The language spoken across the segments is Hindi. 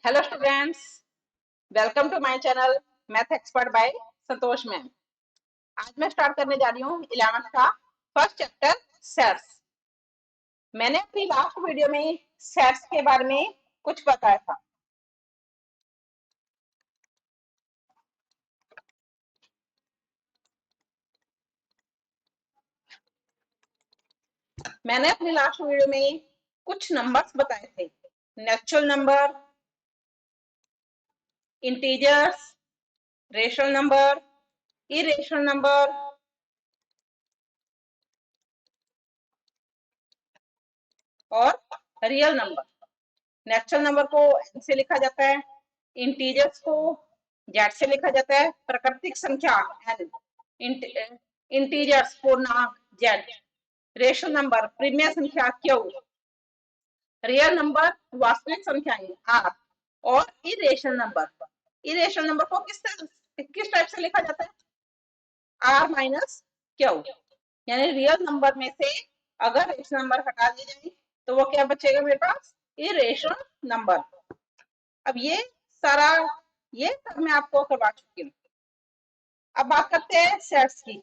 Hello students, welcome to my channel math expert by Santosh ma'am. आज मैं स्टार्ट करने जा रही हूँ 11th का फर्स्ट चैप्टर सेट्स। मैंने अपनी लास्ट वीडियो में सेट्स के बारे में कुछ बताया था। मैंने अपनी लास्ट वीडियो में कुछ नंबर्स बताए थे, natural number, integers, rational number, irrational number और रियल नंबर। नेचुरल नंबर को एन से लिखा जाता है, इंटीजर्स को जेड से लिखा जाता है, प्राकृतिक संख्या एन, इंटीजर्स पूर्णांक जेड, रेशनल नंबर प्रीमियर संख्या क्यू, रियल नंबर वास्तविक संख्याएं आर और इरेशनल नंबर को किस टाइप से लिखा जाता है? R minus Q. यानी रियल नंबर में से अगर रेशनल नंबर हटा दिए जाए तो वो क्या बचेगा मेरे पास? Irrational number. अब सारा ये सब मैं आपको करवा चुकी हूँ। अब बात करते हैं सेट्स की।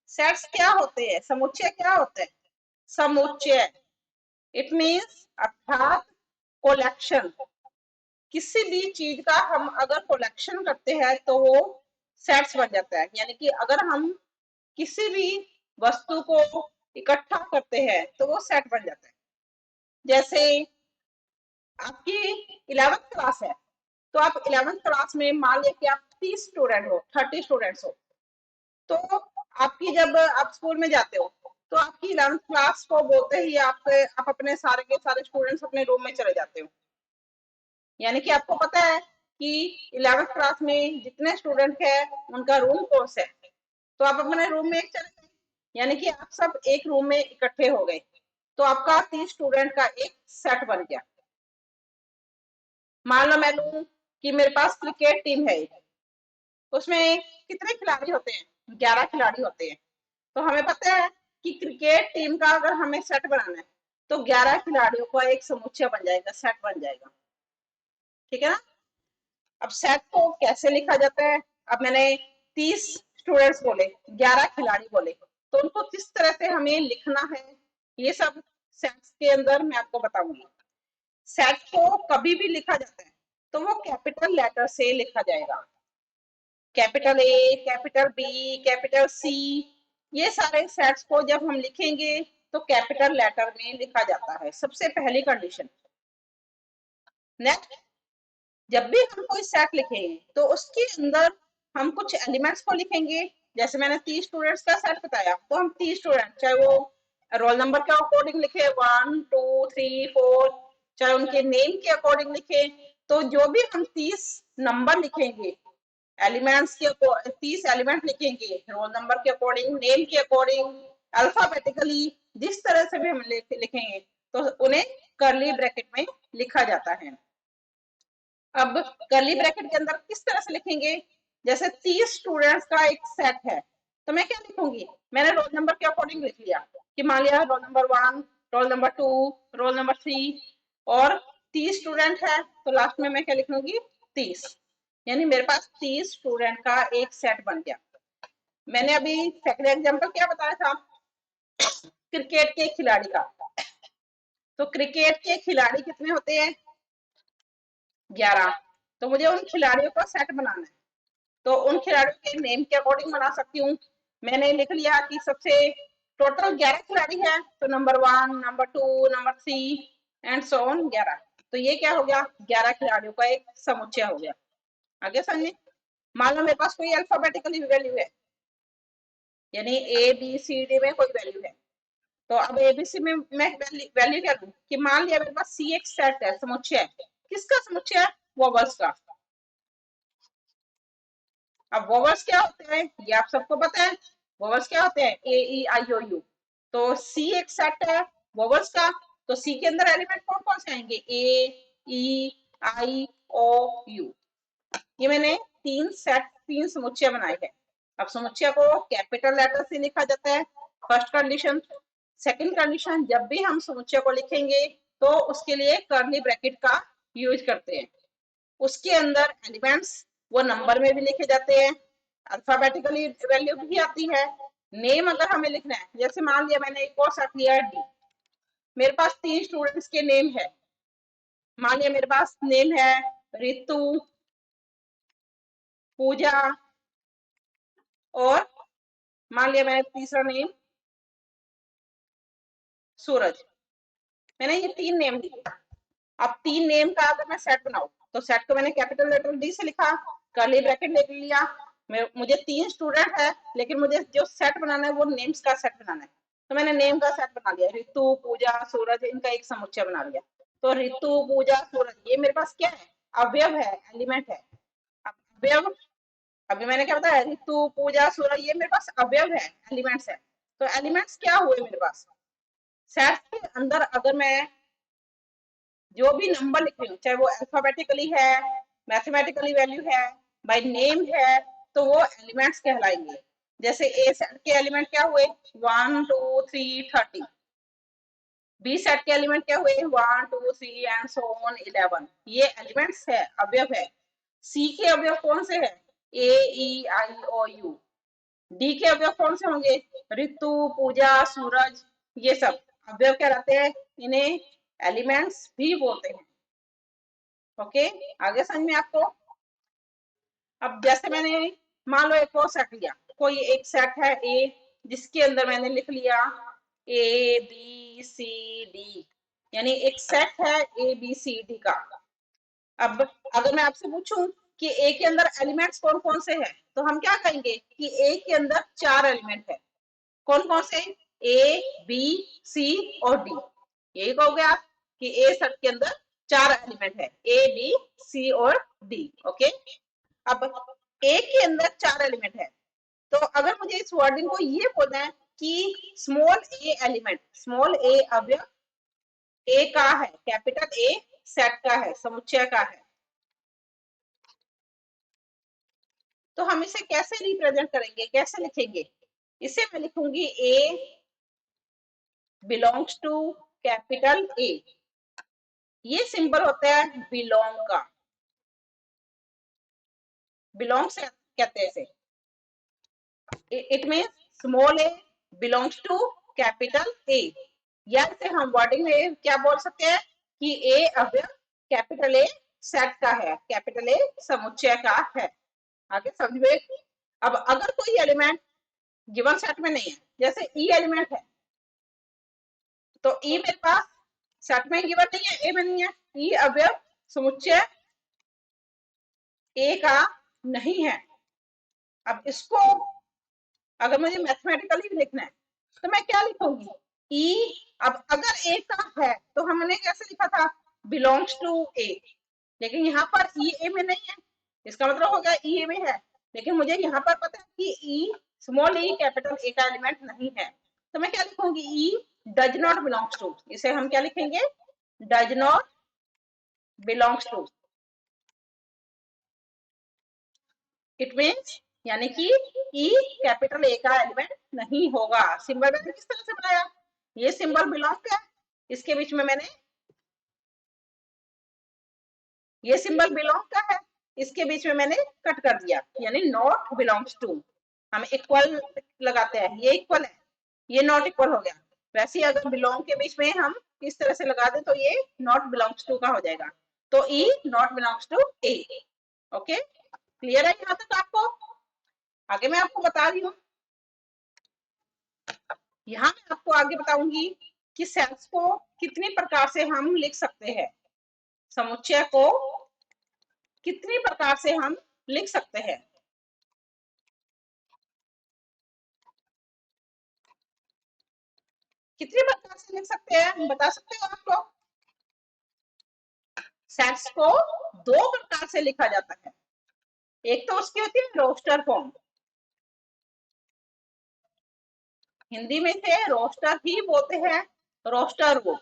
सेट्स क्या होते हैं? समुच्चय क्या होते हैं? समुच्चय इट मीन्स अर्थात कलेक्शन। किसी भी चीज का हम अगर कलेक्शन करते हैं तो वो सेट्स बन जाता है। यानी कि अगर हम किसी भी वस्तु को इकट्ठा करते हैं तो वो सेट बन जाता है। जैसे आपकी 11th क्लास है तो आप 11th क्लास में मान लिया कि आप 30 स्टूडेंट हो, 30 स्टूडेंट्स हो, तो आपकी जब आप स्कूल में जाते हो तो आपकी 11th क्लास को बोलते ही आप अपने सारे के सारे स्टूडेंट्स अपने रूम में चले जाते हो। यानी कि आपको पता है कि 11th क्लास में जितने स्टूडेंट है उनका रूम कौन सा है, तो आप अपने रूम में चले गए। यानी कि आप सब एक रूम में इकट्ठे हो गए तो आपका 30 स्टूडेंट का एक सेट बन गया। मान लो मैं लूं कि मेरे पास क्रिकेट टीम है, उसमें कितने खिलाड़ी होते हैं? 11 खिलाड़ी होते हैं। तो हमें पता है कि क्रिकेट टीम का अगर हमें सेट बनाना है तो 11 खिलाड़ियों का एक समुच्चय बन जाएगा, सेट बन जाएगा। ठीक है ना? अब सेट को कैसे लिखा जाता है? अब मैंने 30 स्टूडेंट्स बोले, 11 खिलाड़ी बोले, तो उनको किस तरह से हमें लिखना है ये सब सेट्स के अंदर मैं आपको बताऊंगी। सेट को कभी भी लिखा जाता है तो वो कैपिटल लेटर से लिखा जाएगा। Capital A, capital B, capital C, ये सारे सेट्स को जब हम लिखेंगे तो कैपिटल लेटर में लिखा जाता है, सबसे पहली कंडीशन। नेक्स्ट, जब भी हम कोई सेट लिखेंगे तो उसके अंदर हम कुछ एलिमेंट्स को लिखेंगे। जैसे मैंने 30 स्टूडेंट्स का सेट बताया तो हम 30 स्टूडेंट, चाहे वो रोल नंबर के अकॉर्डिंग लिखे 1 2 3 4, चाहे उनके नेम के अकॉर्डिंग लिखे, तो जो भी हम 30 नंबर लिखेंगे, एलिमेंट्स के 30 एलिमेंट लिखेंगे रोल नंबर के अकॉर्डिंग, नेम के अकॉर्डिंग, अल्फाबेटिकली, जिस तरह से भी हम लिखेंगे तो उन्हें कर्ली ब्रैकेट में लिखा जाता है। अब कर्ली ब्रैकेट के अंदर किस तरह से लिखेंगे? जैसे 30 स्टूडेंट्स का एक सेट है तो मैं क्या लिखूंगी? मैंने रोल नंबर के अकॉर्डिंग लिख लिया कि मान लिया roll number 1, roll number 2, roll number 3 और 30 स्टूडेंट है तो लास्ट में मैं क्या लिखूंगी? 30। यानी मेरे पास 30 स्टूडेंट का एक सेट बन गया। मैंने अभी सेकंड एग्जांपल क्या बताया था? क्रिकेट के खिलाड़ी का। तो क्रिकेट के खिलाड़ी कितने होते हैं? 11। तो मुझे उन खिलाड़ियों का सेट बनाना है तो उन खिलाड़ियों के नेम के अकॉर्डिंग बना सकती हूँ। मैंने लिख लिया कि सबसे टोटल 11 खिलाड़ी है तो number 1, number 2, number 3 and so on 11। तो ये क्या हो गया? 11 खिलाड़ियों का एक समुच्चय हो गया। आगे समझे? मान लो मेरे पास कोई अल्फाबेटिकली वैल्यू है, यानी ए बी सी डी में कोई वैल्यू है, तो अब एबीसी में मैं वैल्यू क्या लूं कि मान लिया मेरे पास सी एक सेट है, समुच्चय है। किसका समुच्चय है? वोवेल्स का। अब वोवेल्स क्या होते हैं ये आप सबको पता है। वोवेल्स क्या होते हैं? ए ई आई ओ यू। तो सी एक सेट है वोवेल्स का, तो सी के अंदर एलिमेंट कौन कौन से आएंगे? ए ई आई ओ यू। ये मैंने तीन समुच्चय बनाए हैं। अब समुच्चय को कैपिटल लेटर से लिखा जाता है, फर्स्ट कंडीशन। सेकंड कंडीशन, जब भी हम समुच्चय को लिखेंगे तो उसके लिए कर्ली ब्रैकेट का यूज करते हैं। उसके अंदर एलिमेंट्स वो नंबर में भी लिखे जाते हैं, अल्फाबेटिकली वैल्यू भी आती है। नेम अगर हमें लिखना है, जैसे मान लिया मैंने एक और सेट लिया है डी, मेरे पास 3 स्टूडेंट्स के नेम है। मान लिया मेरे पास नेम है रितु, पूजा, और मान लिया मैंने तीसरा नेम सूरज। मैंने ये 3 नेम लिखे। अब 3 नेम का अगर मैं सेट बनाऊं, तो सेट को मैंने कैपिटल लेटर डी से लिखा, कर्ली ब्रैकेट ले लिया। मुझे 3 स्टूडेंट है, लेकिन मुझे जो सेट बनाना है वो नेम्स का सेट बनाना है। तो मैंने नेम का सेट बना लिया, ऋतु, पूजा, सूरज, इनका एक समुच्चय बना लिया। तो ऋतु, पूजा, सूरज, ये मेरे पास क्या है? अवयव है, एलिमेंट है। अवयव, अभी मैंने क्या बताया, ऋतु, पूजा, सूरज, ये मेरे पास अवयव है, एलिमेंट्स है। तो एलिमेंट्स क्या हुए मेरे पास? सेट के अंदर अगर मैं जो भी नंबर लिख रही हूँ, चाहे वो अल्फाबेटिकली है, मैथमेटिकली वैल्यू है, बाय नेम है, तो वो एलिमेंट्स कहलाएंगे। जैसे ए सेट के एलिमेंट क्या हुए? 1 2 3 30। बी सेट के एलिमेंट क्या हुए? 1 2 3 एंड सो ऑन 11। ये एलिमेंट्स है, अवयव है। सी के अवयव कौन से है? ए ई आई ओ यू। डी के अवयव कौन से होंगे? ऋतु, पूजा, सूरज, ये सब अवयव कहलाते हैं। इन्हें एलिमेंट्स भी बोलते हैं। ओके, आगे समझ में आपको? अब जैसे मैंने मान लो एक और सेट लिया, कोई एक सेट है ए, जिसके अंदर मैंने लिख लिया ए बी सी डी, यानी एक सेट है ए बी सी डी का। अब अगर मैं आपसे पूछूं कि ए के अंदर एलिमेंट्स कौन कौन से हैं, तो हम क्या कहेंगे कि ए के अंदर 4 एलिमेंट है। कौन कौन से? ए बी सी और डी। यही कहोगे आप कि ए सेट के अंदर 4 एलिमेंट है, ए बी सी और डी। ओके, अब ए के अंदर 4 एलिमेंट है, तो अगर मुझे इस वर्डिंग को ये बोलना है कि स्मॉल ए एलिमेंट, स्मॉल ए अवयव ए का है, कैपिटल ए सेट का है, समुच्चय का है, तो हम इसे कैसे रिप्रेजेंट करेंगे, कैसे लिखेंगे? इसे मैं लिखूंगी ए बिलोंग्स टू कैपिटल ए। ये सिंबल होता है बिलोंग का, बिलोंग्स कहते हैं इसे। It mean small A belongs to capital A, या इसे हम वर्डिंग में क्या बोल सकते हैं कि ए अवयव कैपिटल ए सेट का है, कैपिटल ए समुच्चय का है। आगे समझिए। अब अगर कोई एलिमेंट गिवन सेट में नहीं है, जैसे ई एलिमेंट है, तो ई मेरे पास सेट में गिवन नहीं है, ए में नहीं है, ई अवयव समुच्चय ए का नहीं है। अब इसको अगर मुझे मैथमेटिकली लिखना है, तो मैं क्या लिखूंगी? ई, अब अगर ए का है तो हमने कैसे लिखा था? बिलोंग्स टू ए, लेकिन यहाँ पर ई ए में नहीं है, इसका मतलब हो गया ई ए में है, लेकिन मुझे यहाँ पर पता है कि ई स्मॉल ई कैपिटल ए का एलिमेंट नहीं है, तो मैं क्या लिखूंगी? E does not belongs to. इसे हम क्या लिखेंगे? Does not belongs to. It means यानी कि ई कैपिटल ए का एलिमेंट नहीं होगा। सिंबल मैंने किस तरह से बनाया? ये सिंबल बिलोंग का, इसके बीच में मैंने, ये सिंबल बिलोंग का है, इसके बीच में मैंने कट कर दिया, यानी नॉट बिलोंग्स टू। हम इक्वल लगाते हैं, ये इक्वल है, ये नॉट इक्वल हो गया। वैसे ही अगर बिलोंग के बीच में हम इस तरह से लगा दें तो ये नॉट बिलोंग्स टू का हो जाएगा। तो E not belongs to A. Okay, clear है यहाँ तक आपको? आगे मैं आपको बता रही हूँ, यहाँ मैं आपको आगे बताऊंगी कि सेल्स को कितनी प्रकार से हम लिख सकते हैं, समुच्चय को कितनी प्रकार से हम लिख सकते हैं। कितनी प्रकार से लिख सकते हैं, बता सकते हो आप लोग? सेट्स को 2 प्रकार से लिखा जाता है। एक तो उसकी होती है रोस्टर फॉर्म, हिंदी में से रोस्टर ही बोलते हैं, रोस्टर वो।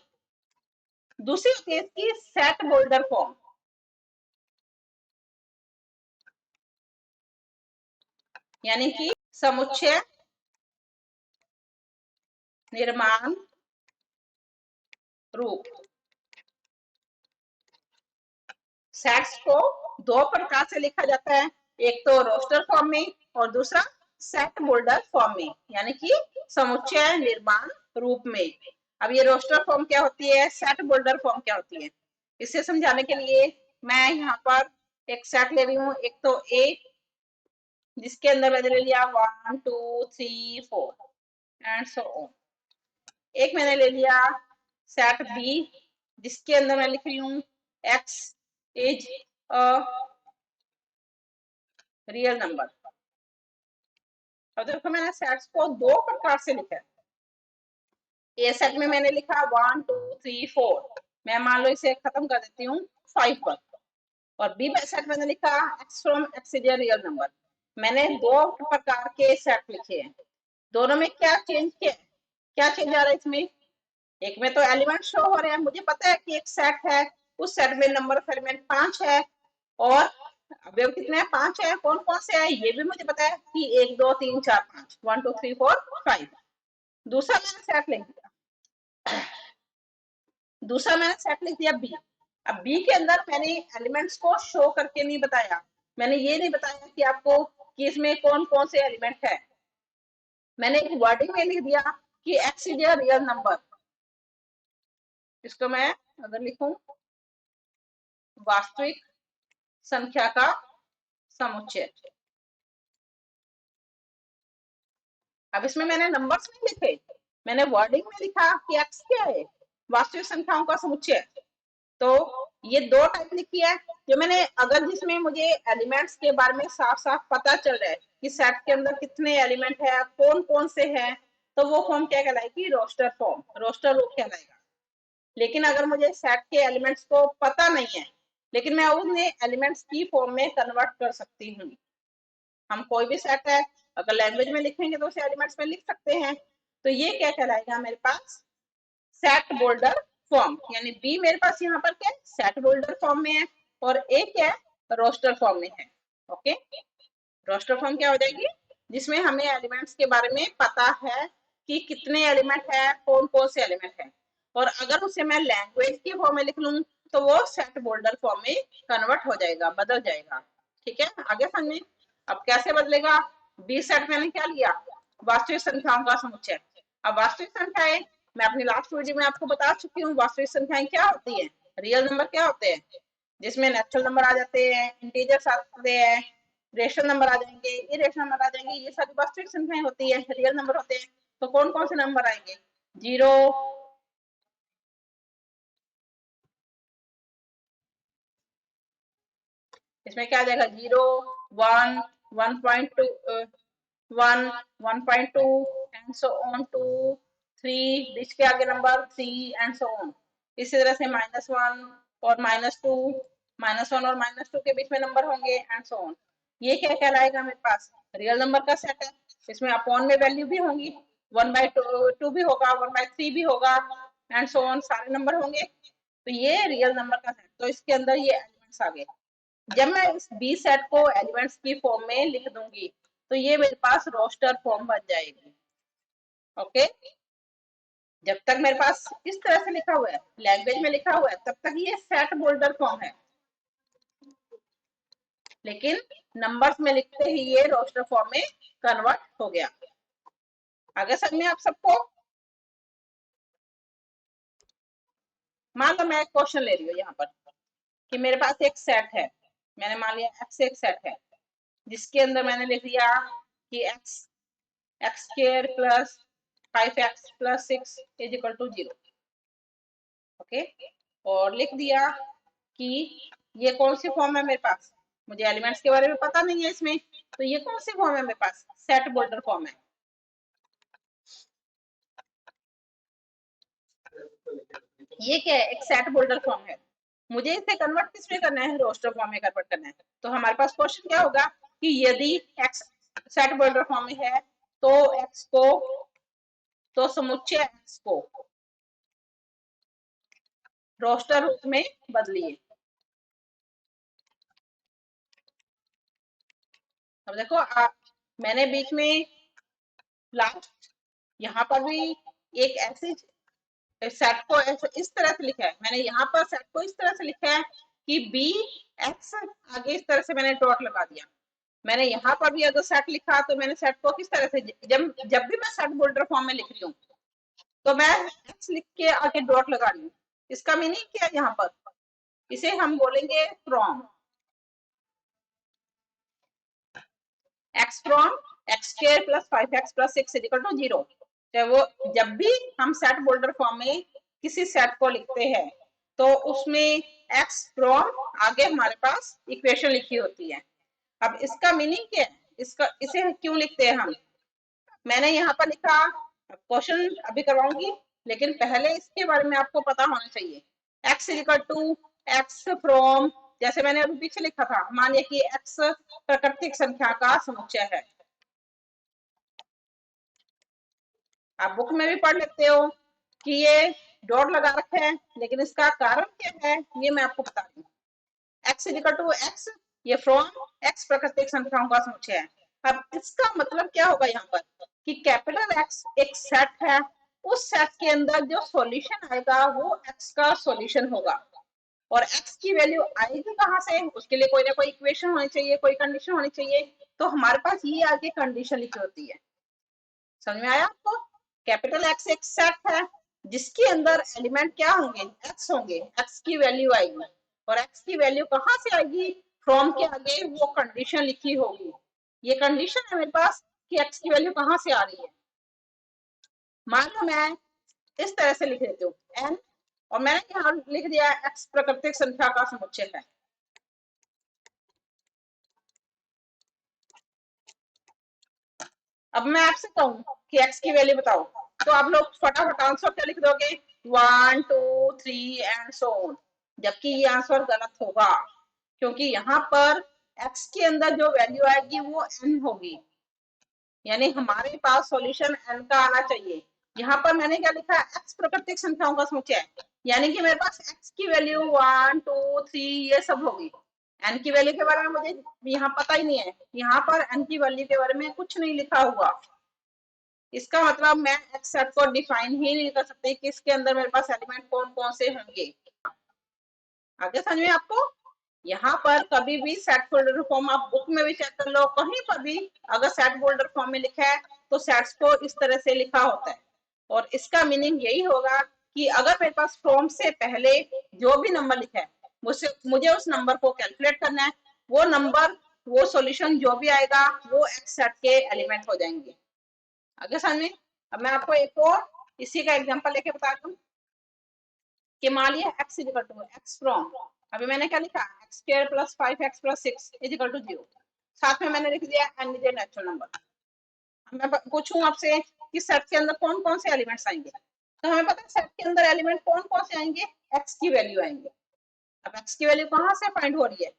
दूसरी होती है इसकी सेट होल्डर फॉर्म, यानी कि समुच्चय निर्माण रूप। सेट्स को दो प्रकार से लिखा जाता है, एक तो रोस्टर फॉर्म में और दूसरा सेट बोल्डर फॉर्म में, यानी कि समुच्चय निर्माण रूप में। अब ये रोस्टर फॉर्म क्या होती है, सेट बोल्डर फॉर्म क्या होती है, इसे समझाने के लिए मैं यहाँ पर एक सेट ले रही हूँ। एक तो ए, जिसके अंदर मैंने ले लिया 1 2 3 4 एंड सो ऑन। एक मैंने ले लिया सेट बी, जिसके अंदर मैं लिख रही हूँ x is a real number. अब देखो मैंने सेट्स को दो प्रकार से लिखा है। ए सेट में मैंने लिखा 1 2 3 4, मैं मान लो इसे खत्म कर देती हूँ 5 पर। और बी सेट मैंने लिखा x from x is a real number. मैंने दो प्रकार के सेट लिखे हैं, दोनों में क्या चेंज किया, क्या चेंज आ रहा है इसमें, एक में तो एलिमेंट शो हो रहे हैं, मुझे पता है कि एक सेट है, उस सेट में नंबर ऑफ एलिमेंट 5 है और अवयव कितने हैं, 5 है, कौन कौन से हैं ये भी मुझे पता है कि 1 2 3 4 5, 1 2 3 4 5। दूसरा मैंने सेट लिख दिया, दूसरा मैंने सेट लिख दिया बी। अब बी के अंदर मैंने एलिमेंट्स को शो करके नहीं बताया, मैंने ये नहीं बताया कि आपको कि इसमें कौन कौन से एलिमेंट है, मैंने एक वर्डिंग में लिख दिया कि x is a real number. इसको मैं अगर लिखूं वास्तविक संख्या का समुच्चय। अब इसमें मैंने नंबर्स नहीं लिखे, मैंने वर्डिंग में लिखा कि x क्या है, वास्तविक संख्याओं का समुच्चय। तो ये दो टाइप लिखी है, जो मैंने अगर जिसमें मुझे एलिमेंट्स के बारे में साफ साफ पता चल रहा है कि सेट के अंदर कितने एलिमेंट है, कौन कौन से हैं, तो वो फॉर्म क्या कहलाएगी, रोस्टर फॉर्म, रोस्टर रूप कहलाएगा। लेकिन अगर मुझे सेट के एलिमेंट्स को पता नहीं है, लेकिन मैं उन्हें एलिमेंट्स की फॉर्म में कन्वर्ट कर सकती हूँ। हम कोई भी सेट है अगर लैंग्वेज में लिखेंगे तो उसे एलिमेंट्स में लिख सकते हैं, तो ये क्या कहलाएगा मेरे पास, सेट बोल्डर फॉर्म। यानी बी मेरे पास यहाँ पर क्या सेट बोल्डर फॉर्म में है और ए क्या है रोस्टर फॉर्म में है। ओके, रोस्टर फॉर्म क्या हो जाएगी, जिसमें हमें एलिमेंट्स के बारे में पता है कि कितने एलिमेंट है, कौन कौन से एलिमेंट है। और अगर उसे मैं लैंग्वेज की फॉर्म में लिख लूं तो वो सेट बोल्डर फॉर्म में कन्वर्ट हो जाएगा, बदल जाएगा। ठीक है, आगे समझे। अब कैसे बदलेगा, बी सेट मैंने क्या लिया, वास्तविक संख्याओं का समुच्चय। अब वास्तविक संख्याएं मैं अपनी लास्ट वीडियो में आपको बता चुकी हूँ, वास्तविक संख्याएं क्या होती है, रियल नंबर क्या होते हैं, जिसमें नेचुरल नंबर आ जाते हैं, इंटीजर्स आते हैं, रेशनल नंबर आ जाएंगे, इरेशनल नंबर आ जाएंगे, ये सारी वास्तविक संख्याएं होती है, रियल नंबर होते हैं। तो कौन कौन से नंबर आएंगे, 0, इसमें क्या आ जाएगा, 0 1 1.2 1 1.2 एंड सो ऑन टू 3, इसके आगे नंबर 3 एंड सो ऑन। इसी तरह से -1 और -2, -1 और -2 के बीच में नंबर होंगे एंड सो ऑन। ये क्या कहलाएगा, मेरे पास रियल नंबर का सेट है, इसमें अपॉन में वैल्यू भी होंगी, 1/2 भी होगा, 1/3 भी होगा एंड सो ऑन, सारे नंबर होंगे। तो ये रियल नंबर का सेट, तो इसके अंदर ये एलिमेंट्स आ गए। जब मैं इस बी सेट को एलिमेंट्स की फॉर्म में लिख दूंगी तो ये मेरे पास रोस्टर फॉर्म बन जाएगी। ओके, जब तक मेरे पास इस तरह से लिखा हुआ है, लैंग्वेज में लिखा हुआ है, तब तक ये सेट बोल्डर फॉर्म है, लेकिन नंबर्स में लिखते ही ये रोस्टर फॉर्म में कन्वर्ट हो गया। आगे समझ में आप सबको। मान लो मैं एक क्वेश्चन ले रही हूँ यहाँ पर कि मेरे पास एक सेट है, मैंने मान लिया एक्स एक सेट है, जिसके अंदर मैंने लिख दिया कि x x square plus 5x plus 6 is equal to 0। Okay, और लिख दिया कि ये कौन सी फॉर्म है मेरे पास, मुझे एलिमेंट्स के बारे में पता नहीं है इसमें, तो ये कौन सी फॉर्म है मेरे पास, सेट बोल्डर फॉर्म है। ये क्या है, एक सेट बोल्डर फॉर्म है, मुझे इसे कन्वर्ट किस में करना है, रोस्टर फॉर्म में कन्वर्ट करना है। तो हमारे पास क्वेश्चन क्या होगा कि यदि एक्स सेट बोल्डर फॉर्म में है तो एक्स को, तो समुच्चय एक्स को रोस्टर रूप में बदलिए। अब देखो मैंने बीच में लास्ट यहाँ पर भी एक ऐसी सेट को इस तरह से लिखा है, मैंने यहाँ पर सेट को इस तरह से लिखा है कि बी एक्स आगे इस तरह से मैंने डॉट लगा दिया। मैंने यहाँ पर भी अगर सेट लिखा तो मैंने सेट को किस तरह से, जब जब भी मैं सेट बोल्डर फॉर्म में लिख रही हूँ तो मैं एक्स लिख के आगे डॉट लगा रही हूँ। इसका मीनिंग क्या है यहाँ पर, इसे हम बोलेंगे from, x from x square plus 5x plus 6 equal to 0। वो जब भी हम सेट बोल्डर फॉर्म में किसी सेट को लिखते हैं तो उसमें एक्स फ्रॉम आगे हमारे पास इक्वेशन लिखी होती है। अब इसका मीनिंग क्या है, इसका इसे क्यों लिखते हैं हम, मैंने यहाँ पर लिखा, क्वेश्चन अभी करवाऊंगी लेकिन पहले इसके बारे में आपको पता होना चाहिए। X equal to x from, जैसे मैंने अभी पीछे लिखा था, मानिए कि एक्स प्राकृतिक संख्या का समुच्चय है। आप बुक में भी पढ़ लेते हो कि ये डॉट लगा रखा है, लेकिन इसका कारण क्या है ये मैं आपको बता रही हूँ। एक्स इक्वल टू एक्स, ये फ्रॉम एक्स प्राकृतिक संख्याओं का समुच्चय है। अब इसका मतलब क्या होगा यहाँ पर कि कैपिटल एक्स एक सेट है, उस सेट के अंदर जो सॉल्यूशन आएगा वो एक्स का सॉल्यूशन होगा। और एक्स की वैल्यू आएगी कहाँ से, उसके लिए कोई ना कोई इक्वेशन होनी चाहिए, कोई कंडीशन होनी चाहिए। तो हमारे पास ये आगे कंडीशन लिखी होती है। समझ में आया आपको, कैपिटल एक्स एक सेट है जिसके अंदर एलिमेंट क्या होंगे, एक्स होंगे, एक्स की वैल्यू आएगी। और एक्स की वैल्यू कहाँ से आएगी, फ्रॉम के आगे वो कंडीशन लिखी होगी। ये कंडीशन है मेरे पास कि एक्स की वैल्यू कहाँ से आ रही है। मान लो मैं इस तरह से लिख देती हूँ एन, और मैंने यहाँ लिख दिया एक्स प्राकृतिक संख्या का समुच्चय है। अब मैं आपसे कहूँ कि एक्स की वैल्यू बताओ, तो आप लोग फटाफट आंसर क्या लिख दोगे, 1 2 3 एंड सो ऑन। जबकि ये आंसर गलत होगा, क्योंकि यहाँ पर एक्स के अंदर जो वैल्यू आएगी वो एन होगी, यानी हमारे पास सॉल्यूशन एन का आना चाहिए। यहाँ पर मैंने क्या लिखा, एक्स प्राकृतिक संख्याओं का समुच्चय है, यानी कि मेरे पास एक्स की वैल्यू 1 2 3 ये सब होगी। एन की वैल्यू के बारे में मुझे यहाँ पता ही नहीं है, यहाँ पर एन की वैल्यू के बारे में कुछ नहीं लिखा हुआ। इसका मतलब मैं एक्स सेट को डिफाइन ही नहीं कर सकती कि इसके अंदर मेरे पास एलिमेंट कौन कौन से होंगे। आगे समझ में आपको, यहाँ पर कभी भी सेट फोल्डर फॉर्म आप बुक में भी चेक कर लो, कहीं पर भी अगर सेट फोल्डर फॉर्म में लिखा है तो सेट्स को इस तरह से लिखा होता है। और इसका मीनिंग यही होगा कि अगर मेरे पास फ्रॉम से पहले जो भी नंबर लिखा है मुझे उस नंबर को कैलकुलेट करना है, वो नंबर वो सॉल्यूशन जो भी आएगा वो एक्स सेट के एलिमेंट हो जाएंगे। आगे समझ में, अब मैं आपको एक और इसी का एग्जांपल लेके बता दूं कि मान लिया x is equal to x from, अभी मैंने क्या लिखा, x square plus 5x plus 6 is equal to 0। साथ में मैंने लिख दिया n is a natural number. मैं पूछूं आपसे कि सेट के अंदर कौन कौन से एलिमेंट्स आएंगे, तो हमें पता है सेट के अंदर एलिमेंट कौन कौन से आएंगे, x की वैल्यू आएंगे। अब x की वैल्यू कहाँ से फाइंड हो रही है,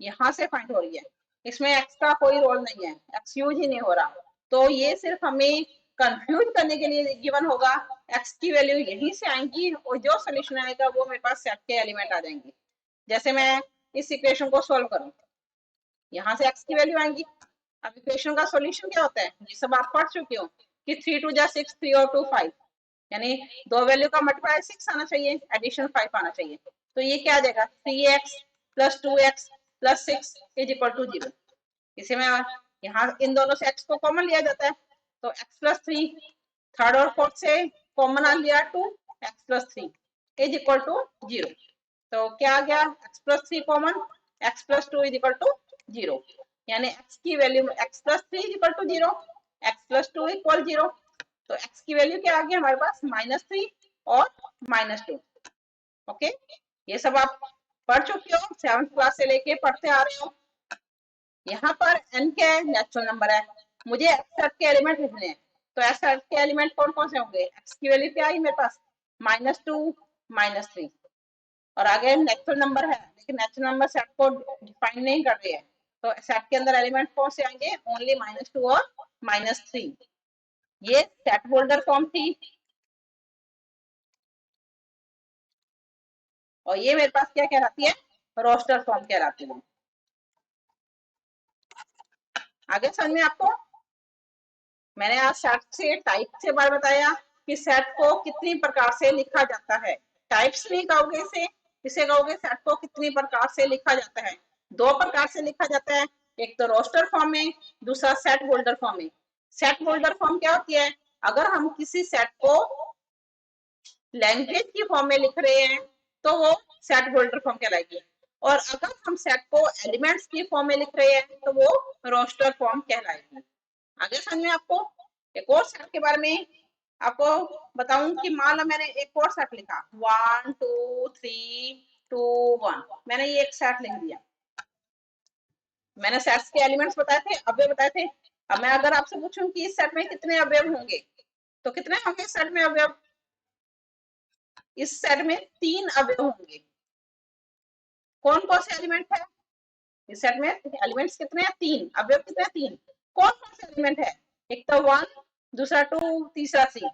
यहाँ से फाइंड हो रही है, इसमें x का कोई रोल नहीं है, x यूज ही नहीं हो रहा। तो ये सिर्फ हमें कंफ्यूज करने के लिए गिवन होगा, x की वैल्यू यहीं से आएंगी और जो सोल्यूशन आएगा वो मेरे पास सेट के एलिमेंट आ जाएंगे। जैसे मैं इस इक्वेशन को सोल्व करूं, यहाँ से x की वैल्यू आएंगी। अब इक्वेशन का सॉल्यूशन क्या होता है, ये सब आप पढ़ चुके हो कि 3 2 जा 6 3 और 2 5, यानी दो वैल्यू का मल्टीप्लाई 6 आना चाहिए, एडिशन 5 आना चाहिए। तो ये क्या आ जाएगा, 3x plus 2x plus 6 is equal to 0। इसे मैं यहाँ इन दोनों से x को कॉमन लिया जाता है, तो x प्लस 3 थर्ड और फोर्थ से कॉमन आ लिया 2, x plus 3 is equal to 0। तो क्या आ गया, x plus 3 common, x plus 2 is equal to 0, यानी x की value x plus 3 is equal to 0, x plus 2 equal 0। तो x की वैल्यू क्या आ गई हमारे पास, -3 और -2। ओके, ये सब आप पढ़ चुके हो, 7th क्लास से लेके पढ़ते आ रहे हो। यहाँ पर n क्या है, नेचुरल नंबर है, मुझे x सेट के एलिमेंट लिखने हैं। तो x सेट के एलिमेंट कौन कौन से होंगे, x की वैल्यू क्या आई मेरे पास, -2 -3, और आगे नेचुरल नंबर है लेकिन नेचुरल नंबर सेट को डिफाइन नहीं कर रही है, तो सेट के अंदर एलिमेंट कौन से आएंगे, ओनली -2 और -3। ये सेट होल्डर फॉर्म थी, और ये मेरे पास क्या कहलाती है, रोस्टर फॉर्म कहलाती है। आगे समझ में आपको, मैंने आज सेट से टाइप से बार बताया कि सेट को कितनी प्रकार से लिखा जाता है। टाइप्स नहीं कहोगे इसे, इसे कहोगे सेट को कितनी प्रकार से लिखा जाता है? 2 प्रकार से लिखा जाता है, एक तो रोस्टर फॉर्म में, दूसरा सेट होल्डर फॉर्म में। सेट होल्डर फॉर्म क्या होती है? अगर हम किसी सेट को लैंग्वेज की फॉर्म में लिख रहे हैं तो वो सेट होल्डर फॉर्म कहलाएगी, और अगर हम सेट को एलिमेंट्स की फॉर्म में लिख रहे हैं तो वो रोस्टर फॉर्म कहलाएगी। आगे समझ में आपको? एक और सेट के बारे में आपको बताऊं कि मान लो मैंने एक और सेट लिखा 1 2 3 2 1, मैंने ये एक सेट लिख दिया। मैंने सेट्स के एलिमेंट्स बताए थे, अवयव बताए थे। अब मैं अगर आपसे पूछूं कि इस सेट में कितने अवयव होंगे, तो कितने होंगे इस सेट में अवयव? इस सेट में 3 अवयव होंगे। कौन कौन से एलिमेंट है इस सेट में? एलिमेंट्स कितने हैं? 3। अवयव कितने हैं? 3। कौन कौन से एलिमेंट है? एक तो 1, दूसरा 2, तीसरा 3।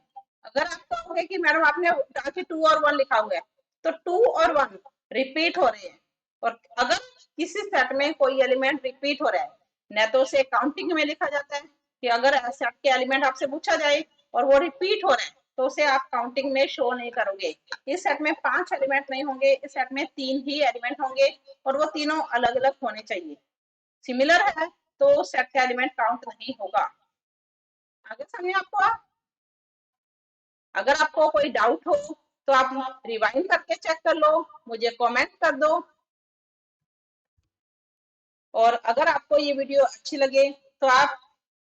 अगर आप कहोगे कि मैडम आपने कहा कि 2 और 1 लिखा हुआ है, तो 2 और 1 रिपीट हो रहे हैं, और अगर किसी सेट में कोई एलिमेंट रिपीट हो रहा है, न तो उसे काउंटिंग में लिखा जाता है कि अगर सेट के एलिमेंट आपसे पूछा जाए और वो रिपीट हो रहा है तो उसे आप काउंटिंग में शो नहीं करोगे। इस सेट में 5 एलिमेंट नहीं होंगे, इस सेट में 3 ही एलिमेंट होंगे, और वो तीनों अलग अलग होने चाहिए। सिमिलर है तो सेट का एलिमेंट काउंट नहीं होगा। आगे समझे आपको? अगर आपको कोई डाउट हो तो आप रिवाइंड करके चेक कर लो, मुझे कमेंट कर दो, और अगर आपको ये वीडियो अच्छी लगे तो आप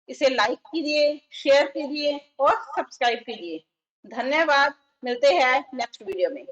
इसे लाइक कीजिए, शेयर कीजिए और सब्सक्राइब कीजिए। धन्यवाद, मिलते हैं नेक्स्ट वीडियो में।